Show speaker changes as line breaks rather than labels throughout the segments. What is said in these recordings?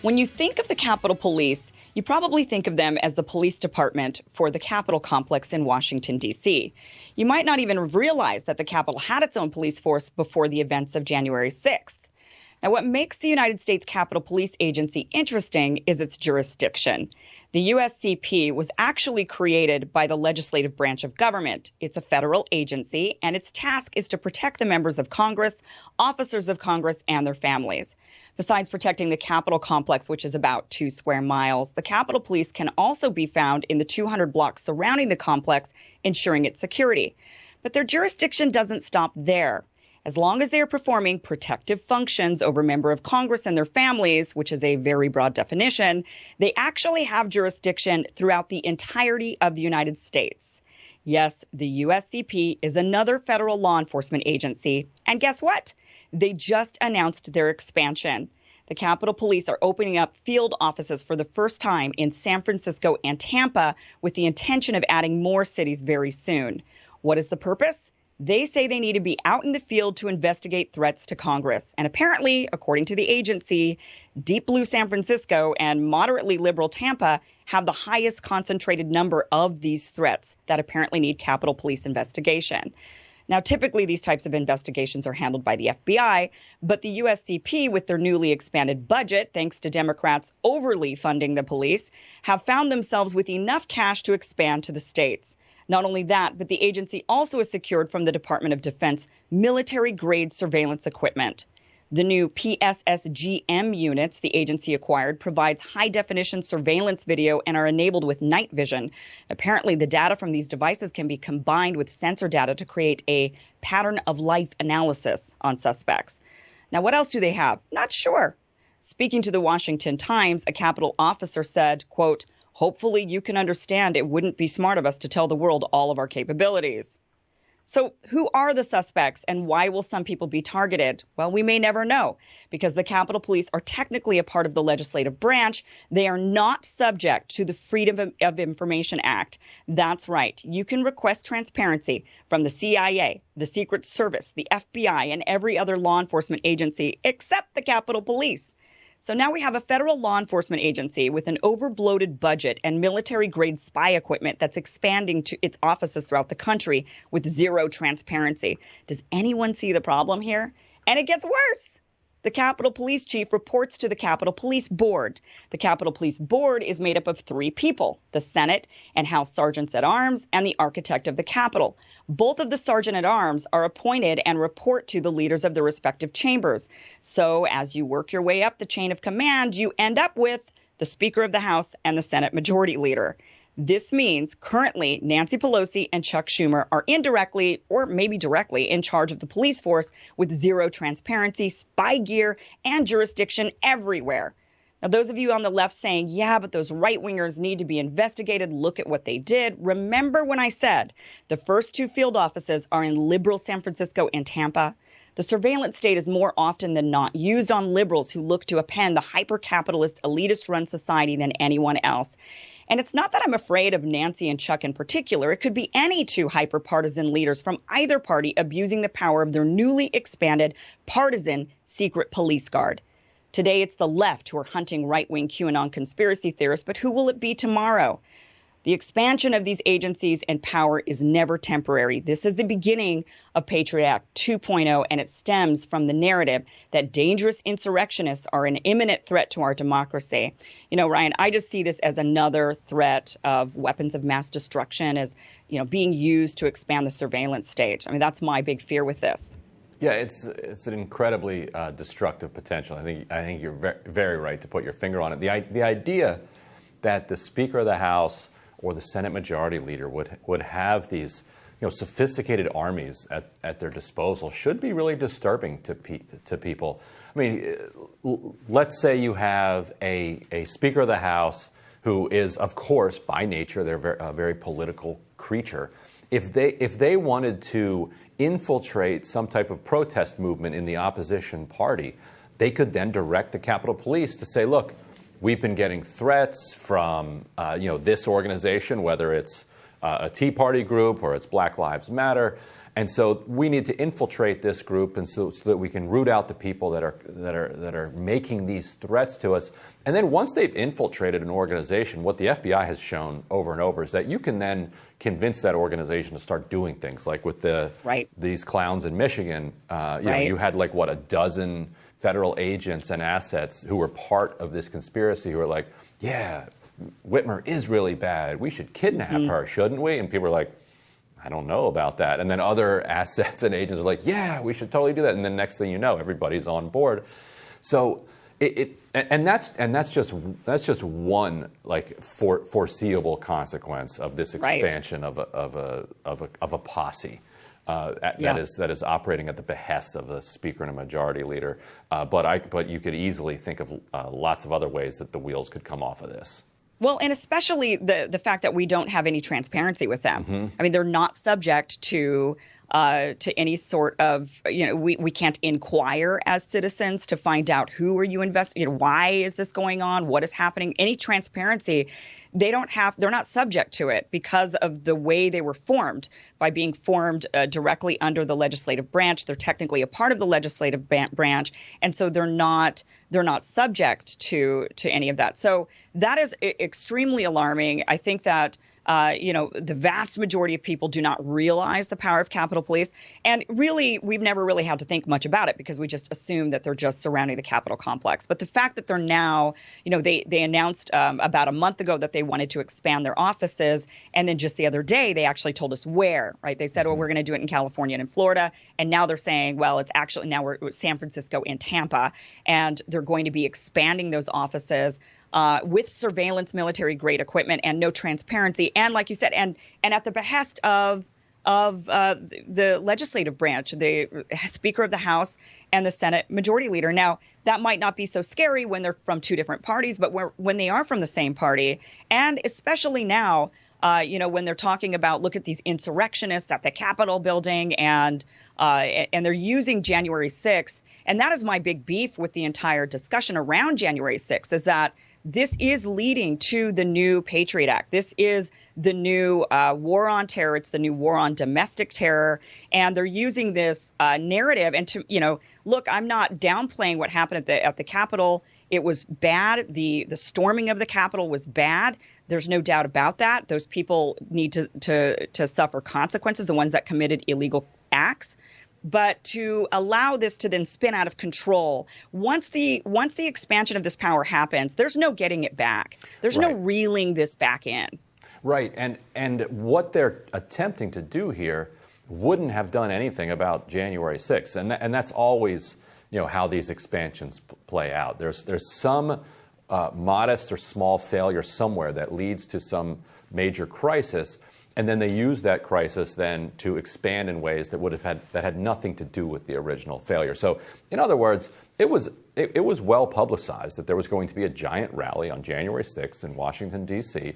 When you think of the Capitol Police, you probably think of them as the police department for the Capitol complex in Washington, D.C. You might not even realize that the Capitol had its own police force before the events of January 6th. Now, what makes the United States Capitol Police Agency interesting is its jurisdiction. The USCP was actually created by the legislative branch of government. It's a federal agency, and its task is to protect the members of Congress, officers of Congress, and their families. Besides protecting the Capitol complex, which is about 2 square miles, the Capitol Police can also be found in the 200 blocks surrounding the complex, ensuring its security. But their jurisdiction doesn't stop there. As long as they are performing protective functions over members of Congress and their families, which is a very broad definition, they actually have jurisdiction throughout the entirety of the United States. Yes, the USCP is another federal law enforcement agency. And guess what? They just announced their expansion. The Capitol Police are opening up field offices for the first time in San Francisco and Tampa with the intention of adding more cities very soon. What is the purpose? They say they need to be out in the field to investigate threats to Congress. And apparently, according to the agency, deep blue San Francisco and moderately liberal Tampa have the highest concentrated number of these threats that apparently need Capitol Police investigation. Now, typically, these types of investigations are handled by the FBI, but the USCP, with their newly expanded budget, thanks to Democrats overly funding the police, have found themselves with enough cash to expand to the states. Not only that, but the agency also has secured from the Department of Defense military-grade surveillance equipment. The new PSSGM units the agency acquired provides high-definition surveillance video and are enabled with night vision. Apparently, the data from these devices can be combined with sensor data to create a pattern of life analysis on suspects. Now, what else do they have? Not sure. Speaking to the Washington Times, a Capitol officer said, quote, "Hopefully you can understand it wouldn't be smart of us to tell the world all of our capabilities." So who are the suspects and why will some people be targeted? Well, we may never know because the Capitol Police are technically a part of the legislative branch. They are not subject to the Freedom of Information Act. That's right. You can request transparency from the CIA, the Secret Service, the FBI, and every other law enforcement agency except the Capitol Police. So now we have a federal law enforcement agency with an overbloated budget and military-grade spy equipment that's expanding to its offices throughout the country with zero transparency. Does anyone see the problem here? And it gets worse. The Capitol Police Chief reports to the Capitol Police Board. The Capitol Police Board is made up of 3 people, the Senate and House Sergeants at Arms and the Architect of the Capitol. Both of the Sergeant at Arms are appointed and report to the leaders of the respective chambers. So as you work your way up the chain of command, you end up with the Speaker of the House and the Senate Majority Leader. This means currently Nancy Pelosi and Chuck Schumer are indirectly or maybe directly in charge of the police force with zero transparency, spy gear, and jurisdiction everywhere. Now, those of you on the left saying, yeah, but those right-wingers need to be investigated, look at what they did. Remember when I said the first 2 field offices are in liberal San Francisco and Tampa? The surveillance state is more often than not used on liberals who look to append the hyper-capitalist, elitist-run society than anyone else. And it's not that I'm afraid of Nancy and Chuck in particular. It could be any 2 hyper-partisan leaders from either party abusing the power of their newly expanded partisan secret police guard. Today, it's the left who are hunting right-wing QAnon conspiracy theorists, but who will it be tomorrow? The expansion of these agencies and power is never temporary. This is the beginning of Patriot Act 2.0, and it stems from the narrative that dangerous insurrectionists are an imminent threat to our democracy. You know, Ryan, I just see this as another threat of weapons of mass destruction as, being used to expand the surveillance state. I mean, that's my big fear with this.
Yeah, it's an incredibly destructive potential. I think you're very right to put your finger on it. The idea that the Speaker of the House or the Senate Majority Leader would have these sophisticated armies at their disposal should be really disturbing to people. I mean, let's say you have a Speaker of the House who is, of course, by nature, they're a very political creature. If they wanted to infiltrate some type of protest movement in the opposition party, they could then direct the Capitol Police to say, look, we've been getting threats from this organization, whether it's a Tea Party group or it's Black Lives Matter, And so we need to infiltrate this group, and so that we can root out the people that are making these threats to us. And then once they've infiltrated an organization, what the FBI has shown over and over is that you can then convince that organization to start doing things, like with these clowns in Michigan. You had like a dozen federal agents and assets who were part of this conspiracy who were like, yeah, Whitmer is really bad. We should kidnap her, shouldn't we? And people are like, I don't know about that. And then other assets and agents are like, yeah, we should totally do that. And then next thing you know, everybody's on board. So that's just one foreseeable consequence of this expansion of a posse that is operating at the behest of the speaker and a majority leader. But you could easily think of lots of other ways that the wheels could come off of this.
Well, and especially the fact that we don't have any transparency with them. I mean, they're not subject to any sort of, we can't inquire as citizens to find out who are you investigating, why is this going on, what is happening, any transparency. They're not subject to it because of the way they were formed, by being formed directly under the legislative branch. They're technically a part of the legislative branch, and so they're not subject to any of that. So that is extremely alarming. I think that the vast majority of people do not realize the power of Capitol Police. And really, we've never really had to think much about it because we just assume that they're just surrounding the Capitol complex. But the fact that they're now, they announced about a month ago that they wanted to expand their offices. And then just the other day, they actually told us where, right? They said, we're going to do it in California and in Florida. And now they're saying, well, it's actually now we're San Francisco and Tampa. And they're going to be expanding those offices with surveillance, military-grade equipment, and no transparency, and like you said, and at the behest of the legislative branch, the Speaker of the House and the Senate Majority Leader. Now, that might not be so scary when they're from two different parties, but when they are from the same party, and especially now, when they're talking about, look at these insurrectionists at the Capitol building, and they're using January 6th, and that is my big beef with the entire discussion around January 6th, is that this is leading to the new Patriot Act. This is the new war on terror. It's the new war on domestic terror. And they're using this narrative. And look, I'm not downplaying what happened at the Capitol. It was bad. The storming of the Capitol was bad. There's no doubt about that. Those people need to suffer consequences, the ones that committed illegal acts. But to allow this to then spin out of control, once the expansion of this power happens, there's no getting it back. There's no reeling this back in.
Right. And what they're attempting to do here wouldn't have done anything about January 6th. And that's always, how these expansions play out. There's some modest or small failure somewhere that leads to some major crisis. And then they use that crisis then to expand in ways that had nothing to do with the original failure. So, in other words, it was well publicized that there was going to be a giant rally on January 6th in Washington, D.C.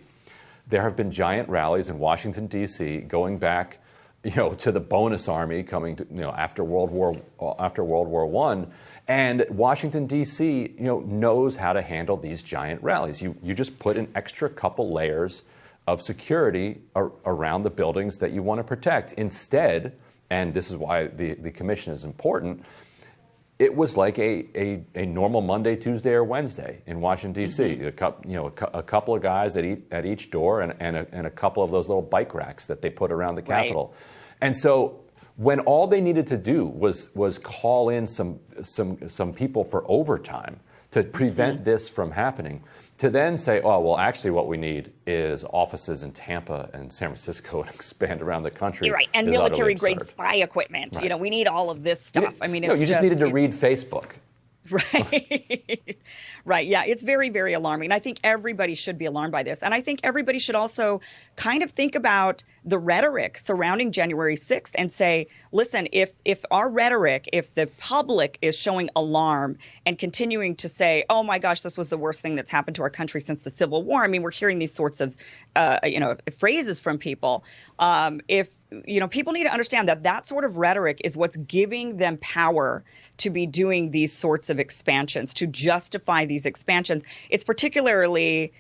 There have been giant rallies in Washington, D.C. going back, to the bonus army coming to, after World War I. And Washington, D.C., knows how to handle these giant rallies. You just put an extra couple layers of security around the buildings that you want to protect. Instead, and this is why the commission is important, it was like a normal Monday, Tuesday, or Wednesday in Washington, D.C. A couple of guys at each door and a couple of those little bike racks that they put around the Capitol. Right. And so when all they needed to do was call in some people for overtime to prevent this from happening, to then say, oh, well, actually what we need is offices in Tampa and San Francisco and expand around the country.
Right, and military-grade spy equipment. Right. We need all of this stuff. I mean,
you just needed to read Facebook.
Right. Right. Yeah. It's very, very alarming. And I think everybody should be alarmed by this. And I think everybody should also kind of think about the rhetoric surrounding January 6th and say, listen, if our rhetoric, if the public is showing alarm and continuing to say, oh, my gosh, this was the worst thing that's happened to our country since the Civil War. I mean, we're hearing these sorts of, phrases from people. people need to understand that that sort of rhetoric is what's giving them power to be doing these sorts of expansions, to justify these expansions. It's particularly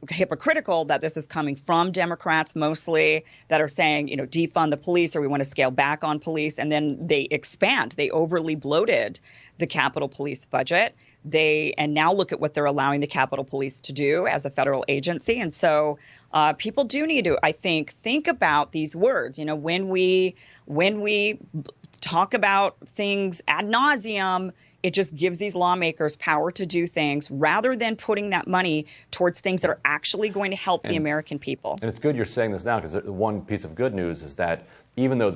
hypocritical that this is coming from Democrats mostly, that are saying, defund the police, or we want to scale back on police. And then they expand. They overly bloated the Capitol Police budget. And now look at what they're allowing the Capitol Police to do as a federal agency. And so people do need to, I think about these words. When we talk about things ad nauseum, it just gives these lawmakers power to do things rather than putting that money towards things that are actually going to help the American people.
And it's good you're saying this now, because one piece of good news is that even though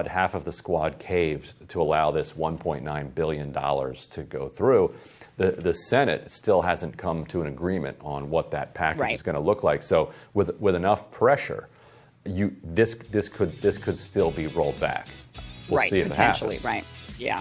half of the squad caved to allow this $1.9 billion to go through, the Senate still hasn't come to an agreement on what that package is going to look like. So with enough pressure, this could still be rolled back. We'll see if it happens.
Potentially, right.